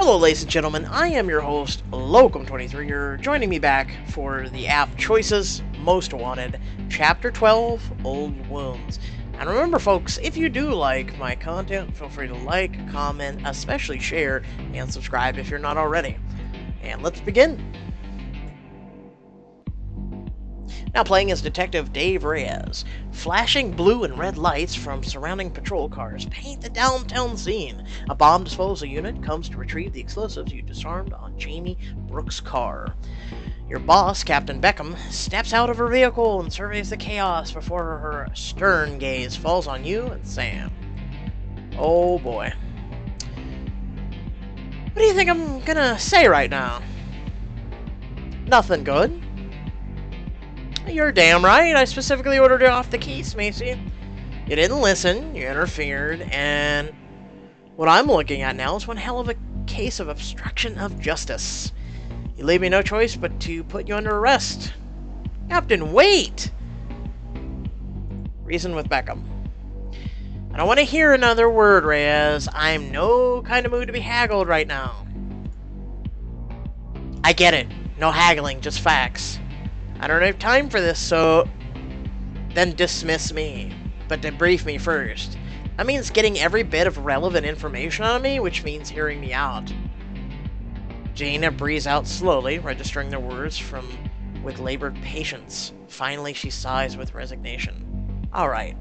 Hello, ladies and gentlemen, I am your host, Locum23. You're joining me back for the app Choices Most Wanted, Chapter 12, Old Wounds. And remember, folks, if you do like my content, feel free to like, comment, especially share, and subscribe if you're not already. And let's begin. Now playing as Detective Dave Reyes. Flashing blue and red lights from surrounding patrol cars paint the downtown scene. A bomb disposal unit comes to retrieve the explosives you disarmed on Jamie Brooks' car. Your boss, Captain Beckham, steps out of her vehicle and surveys the chaos before her stern gaze falls on you and Sam. Oh boy. What do you think I'm gonna say right now? Nothing good. You're damn right. I specifically ordered you off the case, Macy. You didn't listen, you interfered, and what I'm looking at now is one hell of a case of obstruction of justice. You leave me no choice but to put you under arrest. Captain, wait! Reason with Beckham. I don't want to hear another word, Reyes. I'm no kind of mood to be haggled right now. I get it. No haggling, just facts. I don't have time for this, so then dismiss me. But debrief me first. That means getting every bit of relevant information on me, which means hearing me out. Jaina breathes out slowly, registering the words with labored patience. Finally, she sighs with resignation. Alright.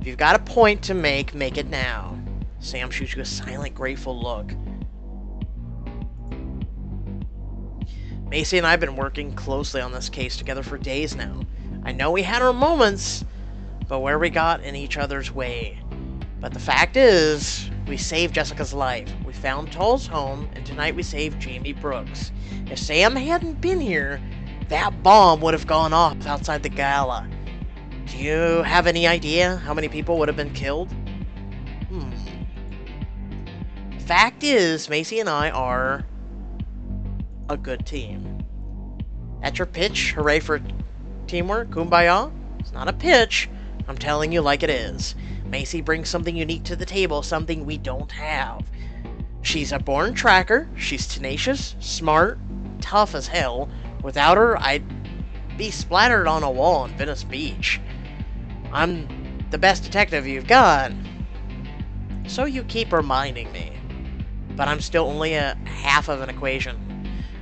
If you've got a point to make it now. Sam shoots you a silent, grateful look. Macy and I have been working closely on this case together for days now. I know we had our moments, but where we got in each other's way. But the fact is, we saved Jessica's life. We found Toll's home, and tonight we saved Jamie Brooks. If Sam hadn't been here, that bomb would have gone off outside the gala. Do you have any idea how many people would have been killed? The fact is, Macy and I are a good team. That's your pitch? Hooray for teamwork? Kumbaya? It's not a pitch. I'm telling you like it is. Macy brings something unique to the table, something we don't have. She's a born tracker. She's tenacious, smart, tough as hell. Without her, I'd be splattered on a wall in Venice Beach. I'm the best detective you've got. So you keep reminding me. But I'm still only a half of an equation.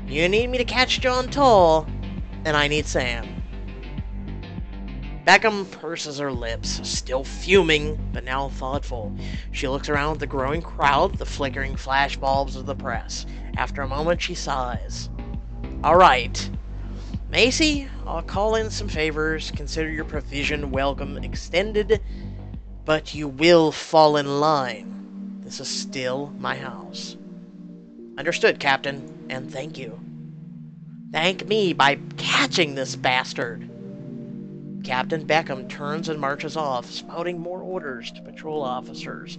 You need me to catch John Toll, and I need Sam. Beckham purses her lips, still fuming, but now thoughtful. She looks around at the growing crowd, the flickering flashbulbs of the press. After a moment, she sighs. Alright. Macy, I'll call in some favors. Consider your provision welcome extended, but you will fall in line. This is still my house. Understood, Captain. And thank you. Thank me by catching this bastard. Captain Beckham turns and marches off, spouting more orders to patrol officers,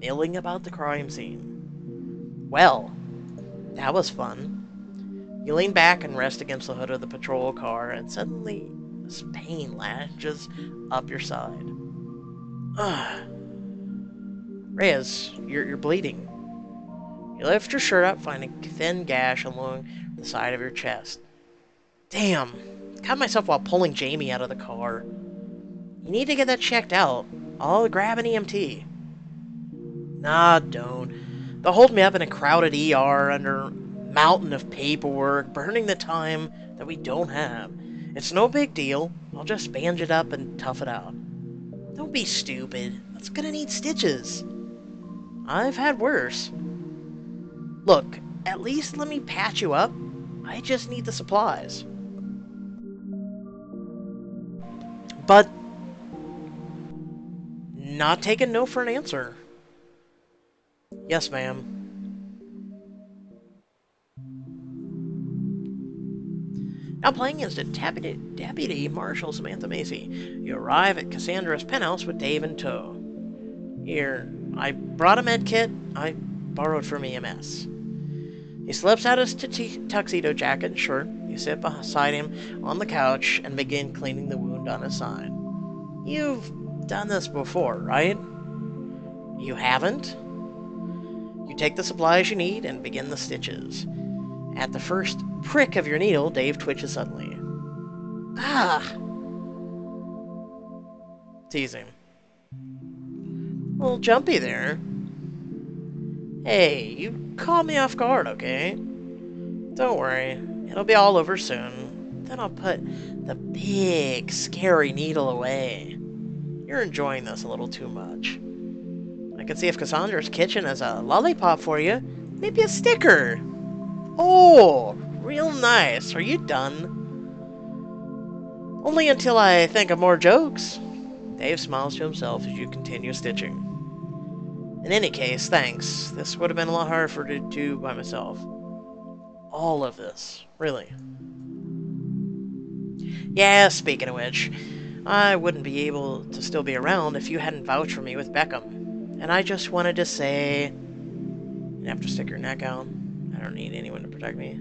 milling about the crime scene. Well, that was fun. You lean back and rest against the hood of the patrol car, and suddenly this pain lashes up your side. Ugh. Reyes, you're bleeding. You lift your shirt up, finding a thin gash along the side of your chest. Damn, cut myself while pulling Jamie out of the car. You need to get that checked out. I'll grab an EMT. Nah, don't. They'll hold me up in a crowded ER under a mountain of paperwork, burning the time that we don't have. It's no big deal. I'll just bandage it up and tough it out. Don't be stupid. That's gonna need stitches. I've had worse. Look, at least let me patch you up. I just need the supplies. But not taking no for an answer. Yes, ma'am. Now playing as Deputy Marshal Samantha Macy. You arrive at Cassandra's penthouse with Dave in tow. Here, I brought a med kit I borrowed from EMS. He slips out his tuxedo jacket and shirt. You sit beside him on the couch and begin cleaning the wound on his side. You've done this before, right? You haven't? You take the supplies you need and begin the stitches. At the first prick of your needle, Dave twitches suddenly. Ah! Teasing. A little jumpy there. Hey, you caught me off guard, okay? Don't worry, it'll be all over soon. Then I'll put the big, scary needle away. You're enjoying this a little too much. I can see if Cassandra's kitchen has a lollipop for you. Maybe a sticker. Oh, real nice. Are you done? Only until I think of more jokes. Dave smiles to himself as you continue stitching. In any case, thanks. This would have been a lot harder for to do by myself. All of this, really. Yeah, speaking of which, I wouldn't be able to still be around if you hadn't vouched for me with Beckham. And I just wanted to say... You have to stick your neck out. I don't need anyone to protect me.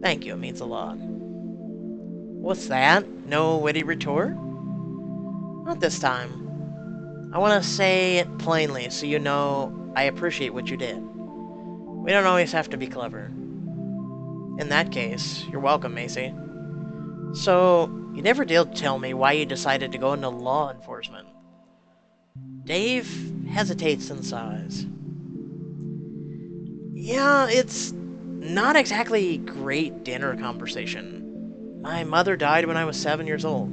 Thank you, it means a lot. What's that? No witty retort? Not this time. I want to say it plainly so you know I appreciate what you did. We don't always have to be clever. In that case, you're welcome, Macy. So, you never did tell me why you decided to go into law enforcement. Dave hesitates and sighs. Yeah, it's not exactly great dinner conversation. My mother died when I was 7 years old.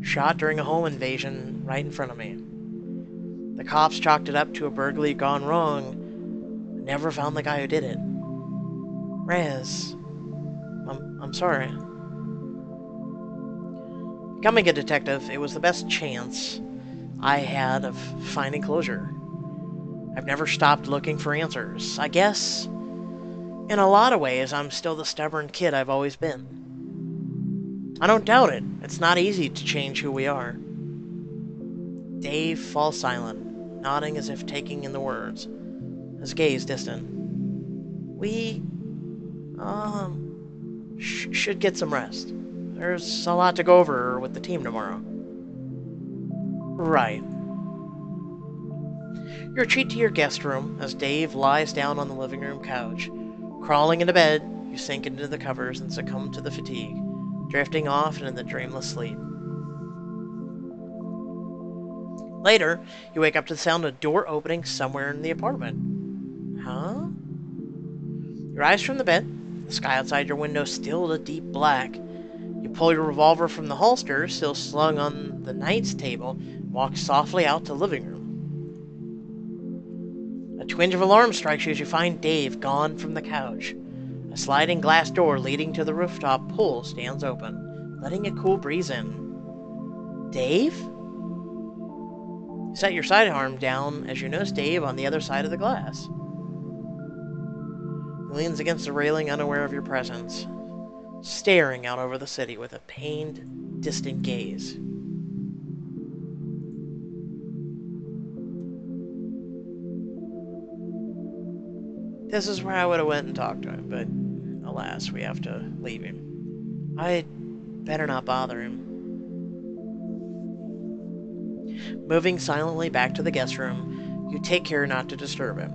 Shot during a home invasion right in front of me. The cops chalked it up to a burglary gone wrong. Never found the guy who did it. Rez, I'm sorry. Becoming a detective, it was the best chance I had of finding closure. I've never stopped looking for answers. I guess, in a lot of ways, I'm still the stubborn kid I've always been. I don't doubt it. It's not easy to change who we are. Dave falls silent, nodding as if taking in the words, his gaze distant. We, should get some rest. There's a lot to go over with the team tomorrow. Right. You retreat to your guest room as Dave lies down on the living room couch. Crawling into bed, you sink into the covers and succumb to the fatigue, drifting off into the dreamless sleep. Later, you wake up to the sound of a door opening somewhere in the apartment. Huh? You rise from the bed, the sky outside your window still a deep black. You pull your revolver from the holster, still slung on the night's table, and walk softly out to the living room. A twinge of alarm strikes you as you find Dave gone from the couch. A sliding glass door leading to the rooftop pool stands open, letting a cool breeze in. Dave? You set your sidearm down as you notice Dave on the other side of the glass. He leans against the railing, unaware of your presence, staring out over the city with a pained, distant gaze. This is where I would have went and talked to him, but alas, we have to leave him. I'd better not bother him. Moving silently back to the guest room, you take care not to disturb him.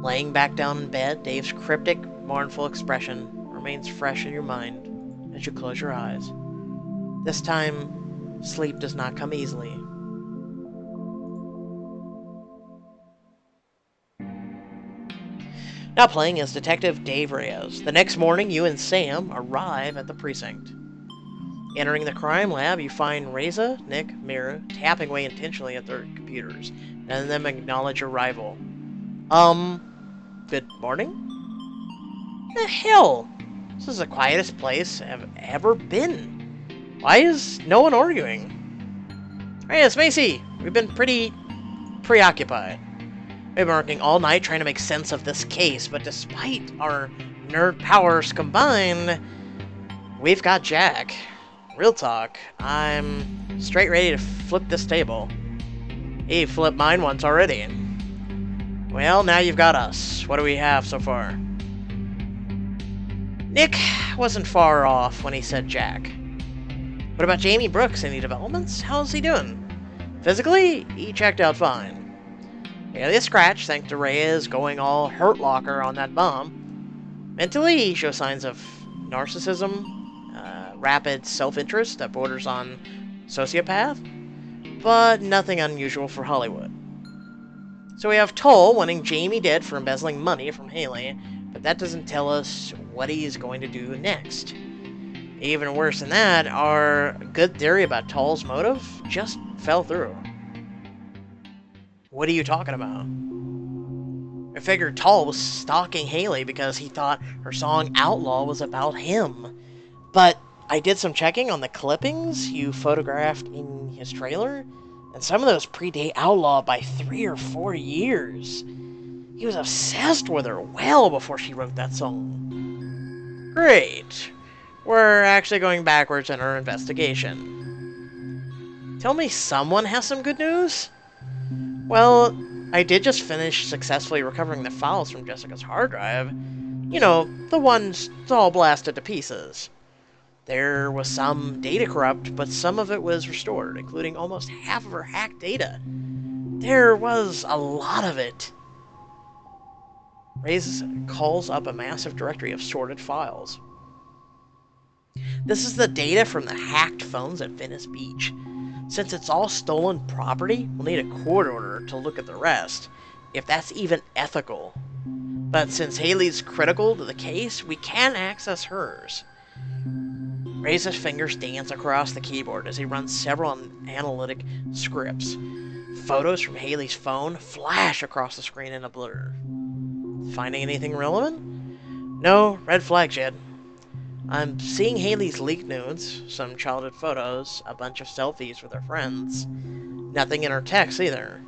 Laying back down in bed, Dave's cryptic, mournful expression remains fresh in your mind as you close your eyes. This time, sleep does not come easily. Now playing as Detective Dave Reyes. The next morning, you and Sam arrive at the precinct. Entering the crime lab, you find Reza, Nick, Mira tapping away intentionally at their computers. None of them acknowledge your arrival. Good morning? The hell? This is the quietest place I've ever been. Why is no one arguing? Reyes, Macy, we've been pretty preoccupied. We've been working all night trying to make sense of this case, but despite our nerd powers combined, we've got Jack. Real talk, I'm straight ready to flip this table. He flipped mine once already. Well, now you've got us. What do we have so far? Nick wasn't far off when he said Jack. What about Jamie Brooks? Any developments? How's he doing? Physically, he checked out fine. Barely a scratch, thanks to Reyes going all Hurt Locker on that bomb. Mentally, he shows signs of narcissism, rapid self-interest that borders on sociopath, but nothing unusual for Hollywood. So we have Toll wanting Jamie dead for embezzling money from Haley, but that doesn't tell us what he's going to do next. Even worse than that, our good theory about Toll's motive just fell through. What are you talking about? I figured Toll was stalking Haley because he thought her song Outlaw was about him. But I did some checking on the clippings you photographed in his trailer, and some of those predate Outlaw by 3 or 4 years. He was obsessed with her well before she wrote that song. Great. We're actually going backwards in our investigation. Tell me someone has some good news? Well, I did just finish successfully recovering the files from Jessica's hard drive. You know, the ones all blasted to pieces. There was some data corrupt, but some of it was restored, including almost half of her hacked data. There was a lot of it. Reyes calls up a massive directory of sorted files. This is the data from the hacked phones at Venice Beach. Since it's all stolen property, we'll need a court order to look at the rest, if that's even ethical. But since Haley's critical to the case, we can access hers. Reyes' fingers dance across the keyboard as he runs several analytic scripts. Photos from Haley's phone flash across the screen in a blur. Finding anything relevant? No, red flags yet. I'm seeing Haley's leaked nudes, some childhood photos, a bunch of selfies with her friends. Nothing in her texts either.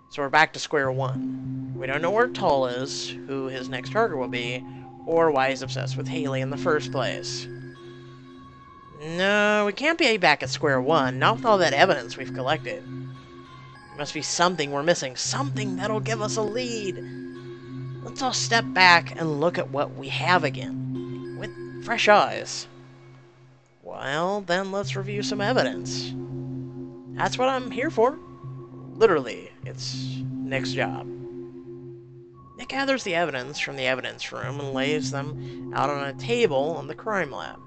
So we're back to square one. We don't know where Toll is, who his next target will be, or why he's obsessed with Haley in the first place. No, we can't be back at square one, not with all that evidence we've collected. There must be something we're missing, something that'll give us a lead. Let's all step back and look at what we have again, with fresh eyes. Well, then let's review some evidence. That's what I'm here for. Literally, it's Nick's job. Nick gathers the evidence from the evidence room and lays them out on a table on the crime lab.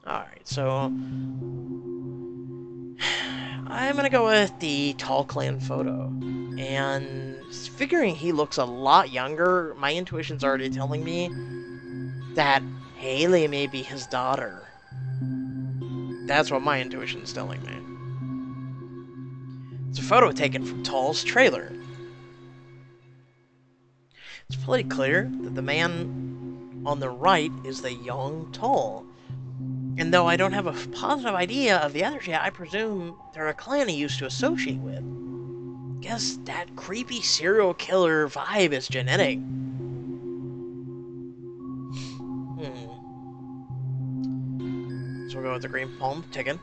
Alright, so I'm gonna go with the Tall Clan photo. And figuring he looks a lot younger, my intuition's already telling me that Haley may be his daughter. That's what my intuition's telling me. It's a photo taken from Tall's trailer. It's pretty clear that the man on the right is the young Tall. And though I don't have a positive idea of the others yet, I presume they're a clan he used to associate with. Guess that creepy serial killer vibe is genetic. So we'll go with the green palm ticket.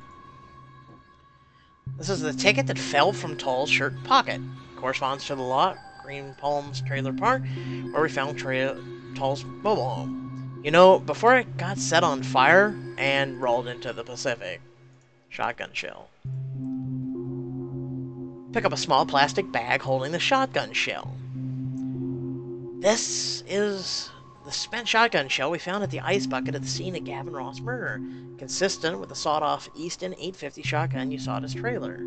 This is the ticket that fell from Tall's shirt pocket. Corresponds to the lot, Green Palm's trailer park, where we found Tall's mobile home. You know, before it got set on fire and rolled into the Pacific. Shotgun shell. Pick up a small plastic bag holding the shotgun shell. This is the spent shotgun shell we found at the ice bucket at the scene of Gavin Ross' murder, consistent with the sawed-off Easton 850 shotgun you saw at his trailer.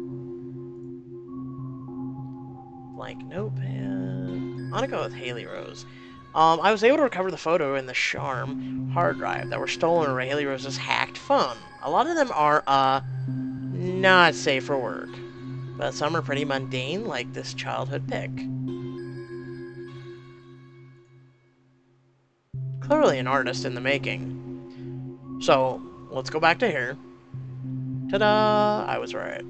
Blank notepad. I'm gonna go with Haley Rose. I was able to recover the photo in the Charm hard drive that were stolen from Haley Rose's hacked phone. A lot of them are, not safe for work. But some are pretty mundane, like this childhood pic. Clearly an artist in the making. So, let's go back to here. Ta-da! I was right.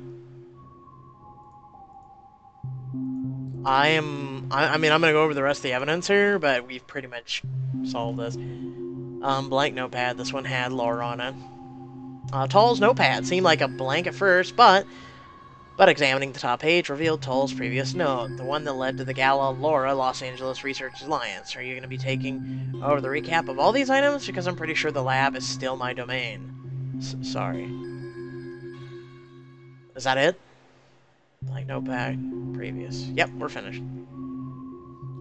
I mean, I'm gonna go over the rest of the evidence here, but we've pretty much solved this. Blank notepad. This one had Laura on it. Tall's notepad seemed like a blank at first, but examining the top page revealed Tall's previous note, the one that led to the Gala Laura Los Angeles Research Alliance. Are you going to be taking over the recap of all these items? Because I'm pretty sure the lab is still my domain. Sorry. Is that it? Like no back previous. Yep, we're finished.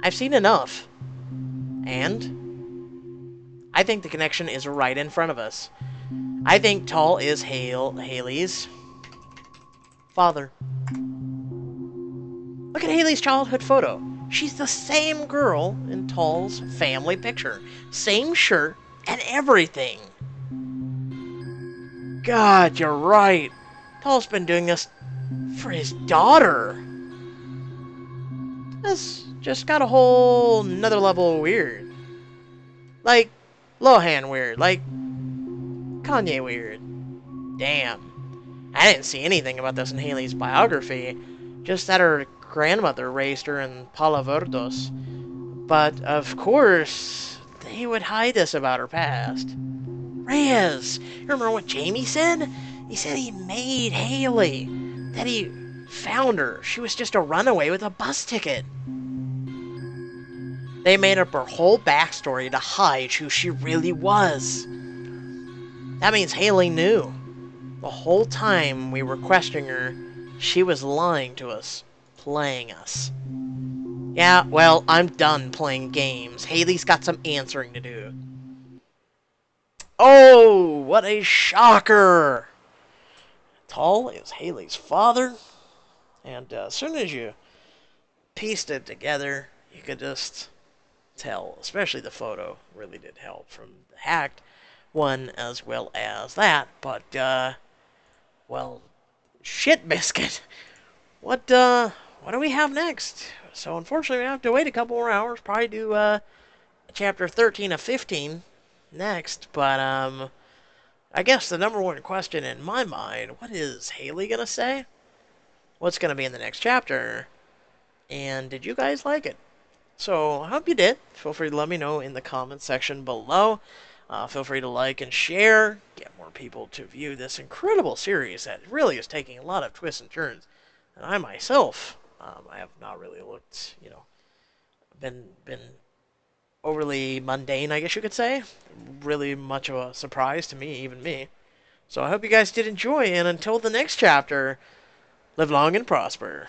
I've seen enough. And I think the connection is right in front of us. I think Tall is Haley's father. Look at Haley's childhood photo. She's the same girl in Tall's family picture. Same shirt and everything. God, you're right. Tall's been doing this for his daughter. This just got a whole another level of weird. Like Lohan weird. Like Kanye weird. Damn. I didn't see anything about this in Haley's biography. Just that her grandmother raised her in Palaverdos. But, of course, they would hide this about her past. Reyes! You remember what Jamie said? He said he made Haley. That he found her. She was just a runaway with a bus ticket. They made up her whole backstory to hide who she really was. That means Haley knew. The whole time we were questioning her, she was lying to us, playing us. Yeah, well, I'm done playing games. Haley's got some answering to do. Oh, what a shocker! Tall is Haley's father, and as soon as you pieced it together, you could just tell, especially the photo really did help from the hacked one as well as that, but, well, shit biscuit. What do we have next? So unfortunately we have to wait a couple more hours, probably do, chapter 13 of 15 next, but, I guess the number one question in my mind, what is Haley gonna say? What's gonna be in the next chapter? And did you guys like it? So, I hope you did. Feel free to let me know in the comments section below. Feel free to like and share. Get more people to view this incredible series that really is taking a lot of twists and turns. And I myself, I have not really looked, been overly mundane, I guess you could say. Really much of a surprise to me, even me. So I hope you guys did enjoy, and until the next chapter, live long and prosper.